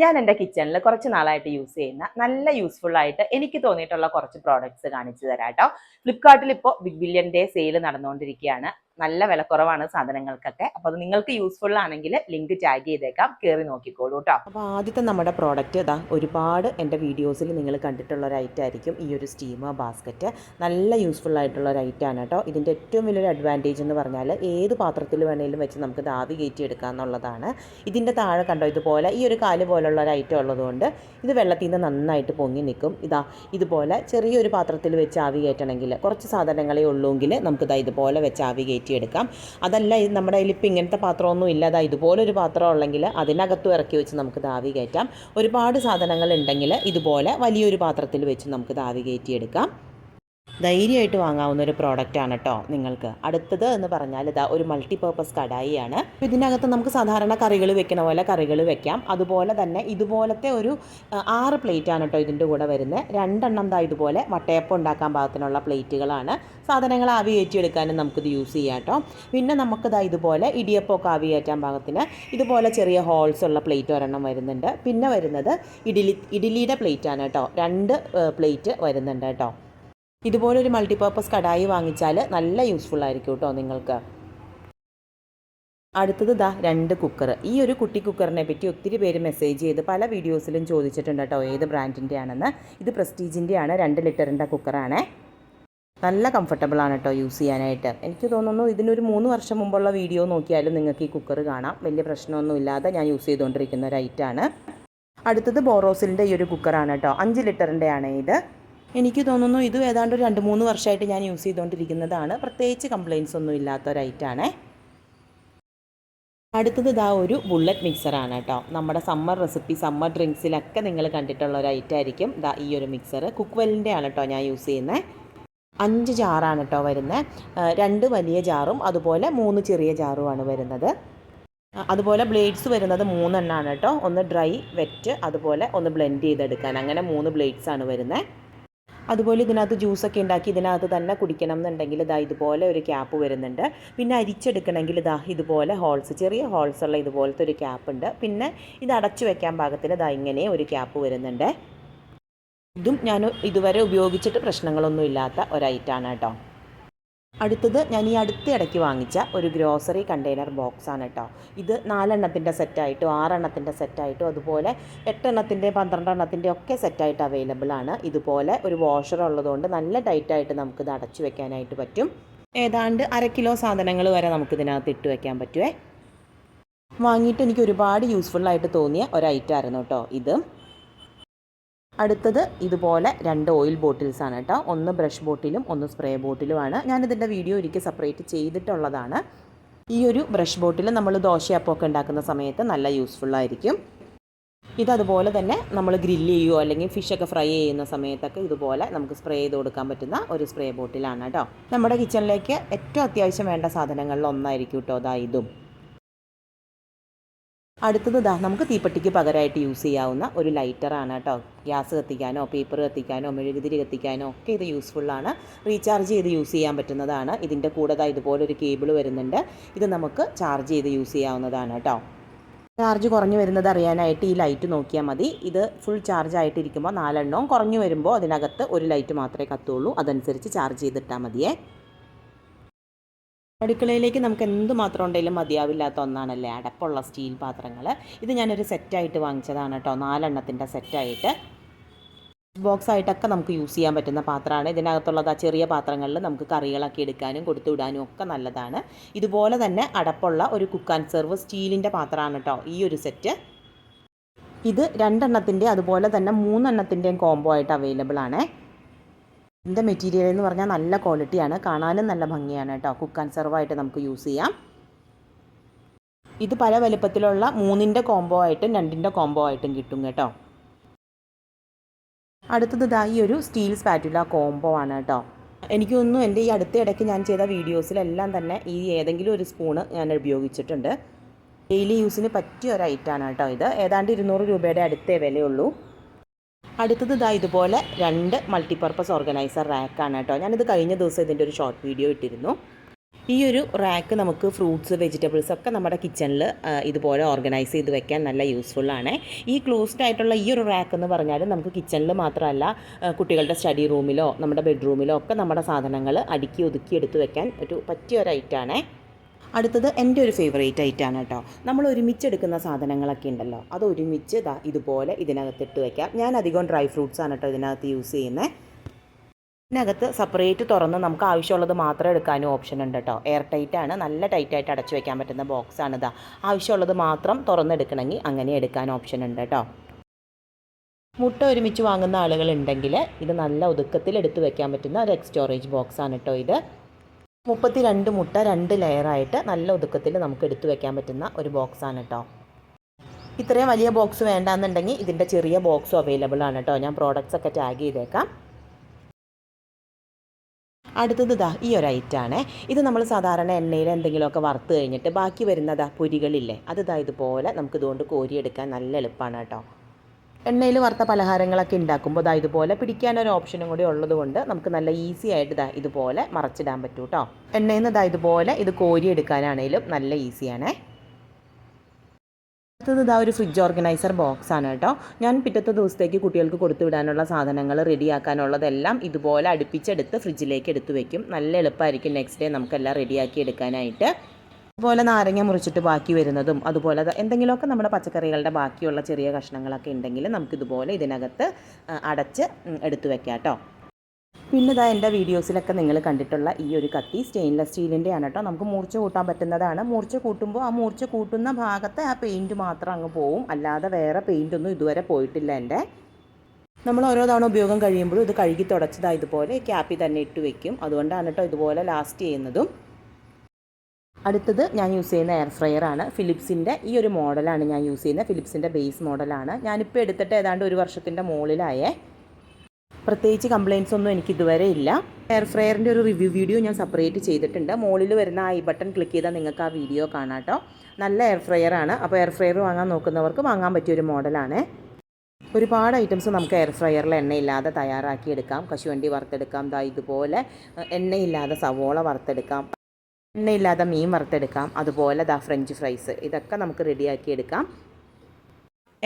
ഞാൻ എൻ്റെ കിച്ചണിൽ കുറച്ച് നാളായിട്ട് യൂസ് ചെയ്യുന്ന നല്ല യൂസ്ഫുൾ ആയിട്ട് എനിക്ക് തോന്നിയിട്ടുള്ള കുറച്ച് പ്രോഡക്ട്സ് കാണിച്ചു തരാം കേട്ടോ. ഫ്ലിപ്കാർട്ടിൽ ഇപ്പോൾ ബിഗ് ബില്യൺ ഡേ സെയിൽ നടന്നുകൊണ്ടിരിക്കുകയാണ്. നല്ല വിലക്കുറവാണ് സാധനങ്ങൾക്കൊക്കെ. അപ്പോൾ അത് നിങ്ങൾക്ക് യൂസ്ഫുൾ ആണെങ്കിൽ ലിങ്ക് ടാഗ് ചെയ്തേക്കാം, കയറി നോക്കിക്കോളൂ കേട്ടോ. അപ്പോൾ ആദ്യത്തെ നമ്മുടെ പ്രോഡക്റ്റ് ഇതാ, ഒരുപാട് എൻ്റെ വീഡിയോസിൽ നിങ്ങൾ കണ്ടിട്ടുള്ള ഒരു ഐറ്റം ആയിരിക്കും ഈ ഒരു സ്റ്റീമർ ബാസ്ക്കറ്റ്. നല്ല യൂസ്ഫുൾ ആയിട്ടുള്ള ഒരു ഐറ്റമാണ് കേട്ടോ. ഇതിൻ്റെ ഏറ്റവും വലിയൊരു അഡ്വാൻറ്റേജ് എന്ന് പറഞ്ഞാൽ ഏത് പാത്രത്തിൽ വേണമെങ്കിലും വെച്ച് നമുക്ക് ആവി കയറ്റി എടുക്കുക എന്നുള്ളതാണ്. ഇതിൻ്റെ താഴെ കണ്ടോ ഇതുപോലെ ഈ ഒരു കാല് പോലുള്ള ഒരു ഐറ്റം ഉള്ളതുകൊണ്ട് ഇത് വെള്ളത്തിൽ നിന്ന് നന്നായിട്ട് പൊങ്ങി നിൽക്കും. ഇതുപോലെ ചെറിയൊരു പാത്രത്തിൽ വെച്ച് ആവി കയറ്റണമെങ്കിൽ കുറച്ച് സാധനങ്ങളേ ഉള്ളൂങ്കിൽ നമുക്കിതാ ഇതുപോലെ വെച്ച് ആവി കയറ്റിയെടുക്കാം. അതല്ല ഇത് നമ്മുടെ കയ്യിൽ ഇപ്പം ഇങ്ങനത്തെ പാത്രമൊന്നും ഇല്ല, ഇതുപോലൊരു പാത്രം ഉള്ളെങ്കിൽ അതിനകത്തും ഇറക്കി വെച്ച് നമുക്കിത് ആവി കയറ്റാം. ഒരുപാട് സാധനങ്ങൾ ഉണ്ടെങ്കിൽ ഇതുപോലെ വലിയൊരു പാത്രത്തിൽ വെച്ച് നമുക്കിത് ആവി കയറ്റിയെടുക്കാം. ധൈര്യമായിട്ട് വാങ്ങാവുന്ന ഒരു പ്രോഡക്റ്റാണ് കേട്ടോ നിങ്ങൾക്ക്. അടുത്തത് എന്ന് പറഞ്ഞാൽ ഇതാ ഒരു മൾട്ടിപർപ്പസ് കടായിയാണ്. ഇതിനകത്ത് നമുക്ക് സാധാരണ കറികൾ വെക്കണ പോലെ കറികൾ വെക്കാം. അതുപോലെ തന്നെ ഇതുപോലത്തെ ഒരു 6 പ്ലേറ്റാണ് കേട്ടോ ഇതിൻ്റെ കൂടെ വരുന്നത്. 2 എണ്ണം ഇതുപോലെ വട്ടയപ്പം ഉണ്ടാക്കാൻ പാകത്തിനുള്ള പ്ലേറ്റുകളാണ്. സാധനങ്ങൾ ആവി കയറ്റിയെടുക്കാനും നമുക്കിത് യൂസ് ചെയ്യാം കേട്ടോ. പിന്നെ നമുക്കിതാ ഇതുപോലെ ഇടിയപ്പമൊക്കെ ആവി കയറ്റാൻ പാകത്തിന് ഇതുപോലെ ചെറിയ ഹോൾസ് ഉള്ള പ്ലേറ്റ് ഒരെണ്ണം വരുന്നുണ്ട്. പിന്നെ വരുന്നത് ഇഡ്ഡലിയുടെ പ്ലേറ്റാണ് കേട്ടോ. 2 പ്ലേറ്റ് വരുന്നുണ്ട് കേട്ടോ. ഇതുപോലൊരു മൾട്ടിപർപ്പസ് കടായി വാങ്ങിച്ചാൽ നല്ല യൂസ്ഫുൾ ആയിരിക്കും കേട്ടോ നിങ്ങൾക്ക്. അടുത്തത് 2 കുക്കർ. ഈ ഒരു കുട്ടി കുക്കറിനെ പറ്റി ഒത്തിരി പേര് മെസ്സേജ് ചെയ്ത് പല വീഡിയോസിലും ചോദിച്ചിട്ടുണ്ട് കേട്ടോ ഏത് ബ്രാൻഡിൻ്റെ ആണെന്ന്. ഇത് പ്രസ്റ്റീജിൻ്റെ ആണ്, 2 ലിറ്ററിൻ്റെ കുക്കറാണ്. നല്ല കംഫർട്ടബിളാണ് കേട്ടോ യൂസ് ചെയ്യാനായിട്ട്. എനിക്ക് തോന്നുന്നു ഇതിനൊരു 3 വർഷം മുമ്പുള്ള വീഡിയോ നോക്കിയാലും നിങ്ങൾക്ക് ഈ കുക്കർ കാണാം. വലിയ പ്രശ്നമൊന്നുമില്ലാതെ ഞാൻ യൂസ് ചെയ്തുകൊണ്ടിരിക്കുന്ന ഒരു ഐറ്റമാണ്. അടുത്തത് ബോറോസിലിൻ്റെ ഈ ഒരു കുക്കറാണ് കേട്ടോ. 5 ലിറ്ററിൻ്റെ ആണ് ഇത്. എനിക്ക് തോന്നുന്നു ഇത് ഏതാണ്ട് 2-3 വർഷമായിട്ട് ഞാൻ യൂസ് ചെയ്തുകൊണ്ടിരിക്കുന്നതാണ്. പ്രത്യേകിച്ച് കംപ്ലയിൻസ് ഒന്നും ഇല്ലാത്ത ഒരു ഐറ്റമാണ്. അടുത്തത് ഒരു ബുള്ളറ്റ് മിക്സറാണ് കേട്ടോ. നമ്മുടെ സമ്മർ റെസിപ്പി, സമ്മർ ഡ്രിങ്ക്സിലൊക്കെ നിങ്ങൾ കണ്ടിട്ടുള്ള ഒരു ഐറ്റം ആയിരിക്കും ഈ ഒരു മിക്സർ. കുക്ക്വെല്ലിൻ്റെ ആണ് കേട്ടോ ഞാൻ യൂസ് ചെയ്യുന്നത്. 5 ജാറാണ് കേട്ടോ വരുന്നത്. 2 വലിയ ജാറും അതുപോലെ 3 ചെറിയ ജാറുമാണ് വരുന്നത്. അതുപോലെ ബ്ലേഡ്സ് വരുന്നത് 3 എണ്ണമാണ് കേട്ടോ. ഒന്ന് ഡ്രൈ, വെറ്റ്, അതുപോലെ ഒന്ന് ബ്ലെൻഡ് ചെയ്തെടുക്കാൻ. അങ്ങനെ 3 ബ്ലേഡ്സ് ആണ് വരുന്നത്. അതുപോലെ ഇതിനകത്ത് ജ്യൂസൊക്കെ ഉണ്ടാക്കി ഇതിനകത്ത് തന്നെ കുടിക്കണം എന്നുണ്ടെങ്കിൽ ഇതുപോലെ ഒരു ക്യാപ്പ് വരുന്നുണ്ട്. പിന്നെ അരിച്ചെടുക്കണമെങ്കിൽ ഇതുപോലെ ഹോൾസ്, ചെറിയ ഹോൾസ് ഉള്ള ഇതുപോലത്തെ ഒരു ക്യാപ്പ് ഉണ്ട്. പിന്നെ ഇത് അടച്ചു വെക്കാൻ പാകത്തിന് ഇങ്ങനെ ഒരു ക്യാപ്പ് വരുന്നുണ്ട്. ഇതും ഞാൻ ഇതുവരെ ഉപയോഗിച്ചിട്ട് പ്രശ്നങ്ങളൊന്നും ഇല്ലാത്ത ഒരു ഐറ്റമാണ് കേട്ടോ. അടുത്തത് ഞാൻ ഈ ഇടയ്ക്ക് വാങ്ങിച്ച ഒരു ഗ്രോസറി കണ്ടെയ്നർ ബോക്സാണ് കേട്ടോ. ഇത് 4 എണ്ണത്തിൻ്റെ സെറ്റായിട്ടും 6 എണ്ണത്തിൻ്റെ സെറ്റായിട്ടും അതുപോലെ 8 എണ്ണത്തിൻ്റെ 12 എണ്ണത്തിൻ്റെ ഒക്കെ സെറ്റായിട്ട് അവൈലബിൾ ആണ്. ഇതുപോലെ ഒരു വാഷർ ഉള്ളതുകൊണ്ട് നല്ല ടൈറ്റായിട്ട് നമുക്കിത് അടച്ചു വെക്കാനായിട്ട് പറ്റും. ഏതാണ്ട് 1/2 കിലോ സാധനങ്ങൾ വരെ നമുക്കിതിനകത്ത് ഇട്ട് വെക്കാൻ പറ്റുമേ. വാങ്ങിയിട്ട് എനിക്ക് ഒരുപാട് യൂസ്ഫുള്ളായിട്ട് തോന്നിയ ഒരു ഐറ്റം ആയിരുന്നു കേട്ടോ ഇത്. അടുത്തത് ഇതുപോലെ 2 ഓയിൽ ബോട്ടിൽസാണ് കേട്ടോ. ഒന്ന് ബ്രഷ് ബോട്ടിലും ഒന്ന് സ്പ്രേ ബോട്ടിലുമാണ്. ഞാനിതിൻ്റെ വീഡിയോ ഒരിക്കൽ സെപ്പറേറ്റ് ചെയ്തിട്ടുള്ളതാണ്. ഈ ഒരു ബ്രഷ് ബോട്ടിൽ നമ്മൾ ദോശയപ്പമൊക്കെ ഉണ്ടാക്കുന്ന സമയത്ത് നല്ല യൂസ്ഫുള്ളായിരിക്കും. ഇതതുപോലെ തന്നെ നമ്മൾ ഗ്രില്ല് ചെയ്യുമോ അല്ലെങ്കിൽ ഫിഷൊക്കെ ഫ്രൈ ചെയ്യുന്ന സമയത്തൊക്കെ ഇതുപോലെ നമുക്ക് സ്പ്രേ ചെയ്ത് കൊടുക്കാൻ പറ്റുന്ന ഒരു സ്പ്രേ ബോട്ടിലാണ് കേട്ടോ. നമ്മുടെ കിച്ചണിലേക്ക് ഏറ്റവും അത്യാവശ്യം വേണ്ട സാധനങ്ങളിൽ ഒന്നായിരിക്കും കേട്ടോ ഇതും. അടുത്തത് നമുക്ക് തീപ്പെട്ടിക്ക് പകരമായിട്ട് യൂസ് ചെയ്യാവുന്ന ഒരു ലൈറ്ററാണ് കേട്ടോ. ഗ്യാസ് കത്തിക്കാനോ പേപ്പർ കത്തിക്കാനോ മെഴുകുതിരി കത്തിക്കാനോ ഒക്കെ ഇത് യൂസ്ഫുള്ളാണ്. റീചാർജ് ചെയ്ത് യൂസ് ചെയ്യാൻ പറ്റുന്നതാണ്. ഇതിൻ്റെ കൂടെ ഇതുപോലൊരു കേബിൾ വരുന്നുണ്ട്. ഇത് നമുക്ക് ചാർജ് ചെയ്ത് യൂസ് ചെയ്യാവുന്നതാണ് കേട്ടോ. ചാർജ് കുറഞ്ഞു വരുന്നത് അറിയാനായിട്ട് ഈ ലൈറ്റ് നോക്കിയാൽ മതി. ഇത് ഫുൾ ചാർജ് ആയിട്ടിരിക്കുമ്പോൾ 4 എണ്ണവും, കുറഞ്ഞു വരുമ്പോൾ അതിനകത്ത് ഒരു ലൈറ്റ് മാത്രമേ കത്തുള്ളൂ. അതനുസരിച്ച് ചാർജ് ചെയ്തിട്ടാൽ മതിയേ. അടുക്കളയിലേക്ക് നമുക്ക് എന്തുമാത്രം ഉണ്ടെങ്കിലും മതിയാവില്ലാത്ത ഒന്നാണല്ലേ അടപ്പുള്ള സ്റ്റീൽ പാത്രങ്ങൾ. ഇത് ഞാനൊരു സെറ്റായിട്ട് വാങ്ങിച്ചതാണ് കേട്ടോ. 4 എണ്ണത്തിൻ്റെ സെറ്റായിട്ട് ബോക്സ് ആയിട്ടൊക്കെ നമുക്ക് യൂസ് ചെയ്യാൻ പറ്റുന്ന പാത്രമാണ്. ഇതിനകത്തുള്ളത് ചെറിയ പാത്രങ്ങളിൽ നമുക്ക് കറികളൊക്കെ എടുക്കാനും കൊടുത്തു വിടാനും ഒക്കെ നല്ലതാണ്. ഇതുപോലെ തന്നെ അടപ്പുള്ള ഒരു കുക്ക് ആൻഡ് സെർവ് സ്റ്റീലിൻ്റെ പാത്രമാണ് കേട്ടോ ഈ ഒരു സെറ്റ്. ഇത് 2 എണ്ണത്തിൻ്റെ അതുപോലെ തന്നെ 3 എണ്ണത്തിൻ്റെയും കോംബോ ആയിട്ട് അവൈലബിൾ ആണ്. ഇതിൻ്റെ മെറ്റീരിയൽ എന്ന് പറഞ്ഞാൽ നല്ല ക്വാളിറ്റിയാണ്, കാണാനും നല്ല ഭംഗിയാണ് കേട്ടോ. കുക്ക് ആൻഡ് സെർവായിട്ട് നമുക്ക് യൂസ് ചെയ്യാം. ഇത് പല വലുപ്പത്തിലുള്ള 3ൻ്റെ കോംബോ ആയിട്ടും 2ൻ്റെ കോംബോ ആയിട്ടും കിട്ടും കേട്ടോ. അടുത്തത് ഈ ഒരു സ്റ്റീൽ സ്പാറ്റുല കോംബോ ആണ് കേട്ടോ. എനിക്ക് തോന്നുന്നു എൻ്റെ ഈ അടുത്ത ഇടയ്ക്ക് ഞാൻ ചെയ്ത വീഡിയോസിലെല്ലാം തന്നെ ഈ ഏതെങ്കിലും ഒരു സ്പൂണ് ഞാൻ ഉപയോഗിച്ചിട്ടുണ്ട്. ഡെയിലി യൂസിന് പറ്റിയ ഒരു ഐറ്റമാണ് കേട്ടോ ഇത്. ഏതാണ്ട് 200 രൂപയുടെ അടുത്തേ വിലയുള്ളൂ. അടുത്തത് ഇതുപോലെ 2 മൾട്ടിപർപ്പസ് ഓർഗനൈസർ റാക്കാണ് കേട്ടോ. ഞാനിത് കഴിഞ്ഞ ദിവസം ഇതിൻ്റെ ഒരു ഷോർട്ട് വീഡിയോ ഇട്ടിരുന്നു. ഈ ഒരു റാക്ക് നമുക്ക് ഫ്രൂട്ട്സ് വെജിറ്റബിൾസ് ഒക്കെ നമ്മുടെ കിച്ചണിൽ ഇതുപോലെ ഓർഗനൈസ് ചെയ്ത് വെക്കാൻ നല്ല യൂസ്ഫുള്ളാണ്. ഈ ക്ലോസ്ഡ് ആയിട്ടുള്ള ഈ ഒരു റാക്ക് എന്ന് പറഞ്ഞാൽ നമുക്ക് കിച്ചണിൽ മാത്രമല്ല കുട്ടികളുടെ സ്റ്റഡി റൂമിലോ നമ്മുടെ ബെഡ്റൂമിലോ ഒക്കെ നമ്മുടെ സാധനങ്ങൾ അടുക്കി ഒതുക്കി എടുത്ത് വെക്കാൻ പറ്റിയ ഒരു ഐറ്റമാണ്. അടുത്തത് എൻ്റെ ഒരു ഫേവറേറ്റ് ഐറ്റമാണ് കേട്ടോ. നമ്മൾ ഒരുമിച്ചെടുക്കുന്ന സാധനങ്ങളൊക്കെ ഉണ്ടല്ലോ, അത് ഒരുമിച്ച് ഇതുപോലെ ഇതിനകത്തിട്ട് വയ്ക്കാം. ഞാൻ അധികം ഡ്രൈ ഫ്രൂട്ട്സ് ആണ് കേട്ടോ ഇതിനകത്ത് യൂസ് ചെയ്യുന്നത്. ഇതിനകത്ത് സെപ്പറേറ്റ് തുറന്ന് നമുക്ക് ആവശ്യമുള്ളത് മാത്രം എടുക്കാനും ഓപ്ഷൻ ഉണ്ട് കേട്ടോ. എയർ ടൈറ്റ് ആണ്, നല്ല ടൈറ്റായിട്ട് അടച്ചു വയ്ക്കാൻ പറ്റുന്ന ബോക്സാണ് ഇതാ. ആവശ്യമുള്ളത് മാത്രം തുറന്നെടുക്കണമെങ്കിൽ അങ്ങനെ എടുക്കാൻ ഓപ്ഷൻ ഉണ്ട് കേട്ടോ. മുട്ട ഒരുമിച്ച് വാങ്ങുന്ന ആളുകളുണ്ടെങ്കിൽ ഇത് നല്ല ഒതുക്കത്തിൽ എടുത്ത് വെക്കാൻ പറ്റുന്ന ഒരു സ്റ്റോറേജ് ബോക്സാണ് കേട്ടോ ഇത്. 32 മുട്ട 2 ലെയറായിട്ട് നല്ല ഒതുക്കത്തിൽ നമുക്ക് എടുത്തു വെക്കാൻ പറ്റുന്ന ഒരു ബോക്സാണ് കേട്ടോ. ഇത്രയും വലിയ ബോക്സ് വേണ്ടാന്നുണ്ടെങ്കിൽ ഇതിൻ്റെ ചെറിയ ബോക്സും അവൈലബിൾ ആണ് കേട്ടോ. ഞാൻ പ്രോഡക്റ്റ്സ് ഒക്കെ ടാഗ് ചെയ്തേക്കാം. അടുത്തത് ഈ ഒരു ഐറ്റാണ്. ഇത് നമ്മൾ സാധാരണ എണ്ണയിൽ എന്തെങ്കിലുമൊക്കെ വറുത്ത് കഴിഞ്ഞിട്ട് ബാക്കി വരുന്നത് പൊരികളില്ലേ, അത് ഇതുപോലെ നമുക്ക് ഇതുകൊണ്ട് കോരിയെടുക്കാൻ നല്ല എളുപ്പമാണ് കേട്ടോ. എണ്ണയിൽ വറുത്ത പലഹാരങ്ങളൊക്കെ ഉണ്ടാക്കുമ്പോൾ ഇതുപോലെ പിടിക്കാനൊരു ഓപ്ഷനും കൂടി ഉള്ളതുകൊണ്ട് നമുക്ക് നല്ല ഈസി ആയിട്ട് ഇതുപോലെ മറച്ചിടാൻ പറ്റും കേട്ടോ. എണ്ണയിൽ നിന്ന് ഇതുപോലെ ഇത് കോരിയെടുക്കാനാണെങ്കിലും നല്ല ഈസിയാണേ. അടുത്തത് ഒരു ഫ്രിഡ്ജ് ഓർഗനൈസർ ബോക്സ് ആണ് കേട്ടോ. ഞാൻ പിറ്റത്തെ ദിവസത്തേക്ക് കുട്ടികൾക്ക് കൊടുത്തു വിടാനുള്ള സാധനങ്ങൾ റെഡിയാക്കാനുള്ളതെല്ലാം ഇതുപോലെ അടുപ്പിച്ചെടുത്ത് ഫ്രിഡ്ജിലേക്ക് എടുത്ത് വെക്കും. നല്ല എളുപ്പമായിരിക്കും നെക്സ്റ്റ് ഡേ നമുക്കെല്ലാം റെഡിയാക്കി എടുക്കാനായിട്ട്. അതുപോലെ നാരങ്ങ മുറിച്ചിട്ട് ബാക്കി വരുന്നതും അതുപോലെ എന്തെങ്കിലുമൊക്കെ നമ്മുടെ പച്ചക്കറികളുടെ ബാക്കിയുള്ള ചെറിയ കഷ്ണങ്ങളൊക്കെ ഉണ്ടെങ്കിൽ നമുക്കിതുപോലെ ഇതിനകത്ത് അടച്ച് എടുത്ത് വെക്കാം കേട്ടോ. പിന്നെ എൻ്റെ വീഡിയോസിലൊക്കെ നിങ്ങൾ കണ്ടിട്ടുള്ള ഈ ഒരു കത്തി സ്റ്റെയിൻലെസ് സ്റ്റീലിൻ്റെ ആണ് കേട്ടോ. നമുക്ക് മൂർച്ച കൂട്ടാൻ പറ്റുന്നതാണ്. മൂർച്ച കൂട്ടുമ്പോൾ ആ മൂർച്ച കൂട്ടുന്ന ഭാഗത്ത് ആ പെയിൻറ്റ് മാത്രം അങ്ങ് പോവും, അല്ലാതെ വേറെ പെയിൻറ്റൊന്നും ഇതുവരെ പോയിട്ടില്ല എൻ്റെ. നമ്മൾ ഓരോ തവണ ഉപയോഗം കഴിയുമ്പോഴും ഇത് കഴുകി തുടച്ചതായി ഇതുപോലെ ക്യാപ്പിൽ തന്നെ ഇട്ട് വെക്കും. അതുകൊണ്ടാണ് കേട്ടോ ഇതുപോലെ ലാസ്റ്റ് ചെയ്യുന്നതും. അടുത്തത് ഞാൻ യൂസ് ചെയ്യുന്ന എയർ ഫ്രയർ ആണ്. ഫിലിപ്സിൻ്റെ ഈ ഒരു മോഡലാണ് ഞാൻ യൂസ് ചെയ്യുന്നത്. ഫിലിപ്സിൻ്റെ ബേസ് മോഡലാണ്. ഞാനിപ്പോൾ എടുത്തിട്ട് ഏതാണ്ട് 1 വർഷത്തിൻ്റെ മുകളിലായേ. പ്രത്യേകിച്ച് കംപ്ലയിൻസ് ഒന്നും എനിക്ക് ഇതുവരെ ഇല്ല. എയർ ഫ്രയറിൻ്റെ ഒരു റിവ്യൂ വീഡിയോ ഞാൻ സെപ്പറേറ്റ് ചെയ്തിട്ടുണ്ട്. മുകളിൽ വരുന്ന ഐ ബട്ടൺ ക്ലിക്ക് ചെയ്താൽ നിങ്ങൾക്ക് ആ വീഡിയോ കാണാം കേട്ടോ. നല്ല എയർ ഫ്രയർ ആണ്. അപ്പോൾ എയർ ഫ്രയർ വാങ്ങാൻ നോക്കുന്നവർക്ക് വാങ്ങാൻ പറ്റിയൊരു മോഡലാണ്. ഒരുപാട് ഐറ്റംസ് നമുക്ക് എയർ ഫ്രയറിൽ എണ്ണയില്ലാതെ തയ്യാറാക്കിയെടുക്കാം. കശുവണ്ടി വറുത്തെടുക്കാം. ഇതുപോലെ എണ്ണയില്ലാതെ സവോള വറുത്തെടുക്കാം. എണ്ണയില്ലാതെ മീൻ വറുത്തെടുക്കാം. അതുപോലെ ഫ്രഞ്ച് ഫ്രൈസ്, ഇതൊക്കെ നമുക്ക് റെഡിയാക്കിയെടുക്കാം.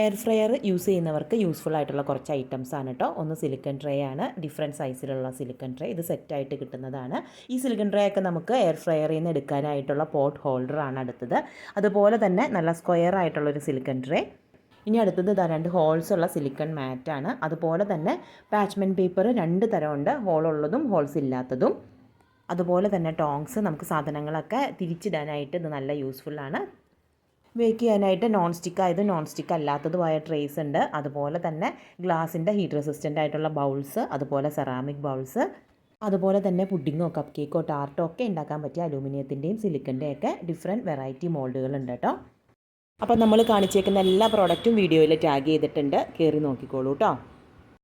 എയർ ഫ്രയർ യൂസ് ചെയ്യുന്നവർക്ക് യൂസ്ഫുൾ ആയിട്ടുള്ള കുറച്ച് ഐറ്റംസ് ആണ് കേട്ടോ. ഒന്ന് സിലിക്കൺ ട്രേ ആണ്, ഡിഫറെൻറ്റ് സൈസിലുള്ള സിലിക്കൺ ട്രേ. ഇത് സെറ്റായിട്ട് കിട്ടുന്നതാണ്. ഈ സിലിക്കൺ ട്രേ ഒക്കെ നമുക്ക് എയർ ഫ്രയറിൽ നിന്ന് എടുക്കാനായിട്ടുള്ള പോട്ട് ഹോൾഡറാണ് അടുത്തത്. അതുപോലെ തന്നെ നല്ല സ്ക്വയർ ആയിട്ടുള്ളൊരു സിലിക്കൺ ട്രേ. ഇനി അടുത്തത് 2 ഹോൾസ് ഉള്ള സിലിക്കൺ മാറ്റാണ്. അതുപോലെ തന്നെ പാച്ച്മെൻറ്റ് പേപ്പർ 2 തരമുണ്ട്, ഹോളുള്ളതും ഹോൾസ് ഇല്ലാത്തതും. അതുപോലെ തന്നെ ടോങ്സ്, നമുക്ക് സാധനങ്ങളൊക്കെ തിരിച്ചിടാനായിട്ട് ഇത് നല്ല യൂസ്ഫുള്ളാണ്. ബേക്ക് ചെയ്യാനായിട്ട് നോൺ സ്റ്റിക്കായത് നോൺ സ്റ്റിക്ക് അല്ലാത്തതുമായ ട്രേസ് ഉണ്ട്. അതുപോലെ തന്നെ ഗ്ലാസിൻ്റെ ഹീറ്റ് റെസിസ്റ്റൻ്റ് ആയിട്ടുള്ള ബൗൾസ്, അതുപോലെ സെറാമിക് ബൗൾസ്, അതുപോലെ തന്നെ പുഡിങ്ങോ കപ്പ് കേക്കോ ടാർട്ടോ ഒക്കെ ഉണ്ടാക്കാൻ പറ്റിയ അലൂമിനിയത്തിൻ്റെയും സിലിക്കൻ്റെയും ഒക്കെ ഡിഫറെൻറ്റ് വെറൈറ്റി മോൾഡുകളുണ്ട് കേട്ടോ. അപ്പോൾ നമ്മൾ കാണിച്ചേക്കുന്ന എല്ലാ പ്രോഡക്റ്റും വീഡിയോയിൽ ടാഗ് ചെയ്തിട്ടുണ്ട്, കയറി നോക്കിക്കോളൂ കേട്ടോ.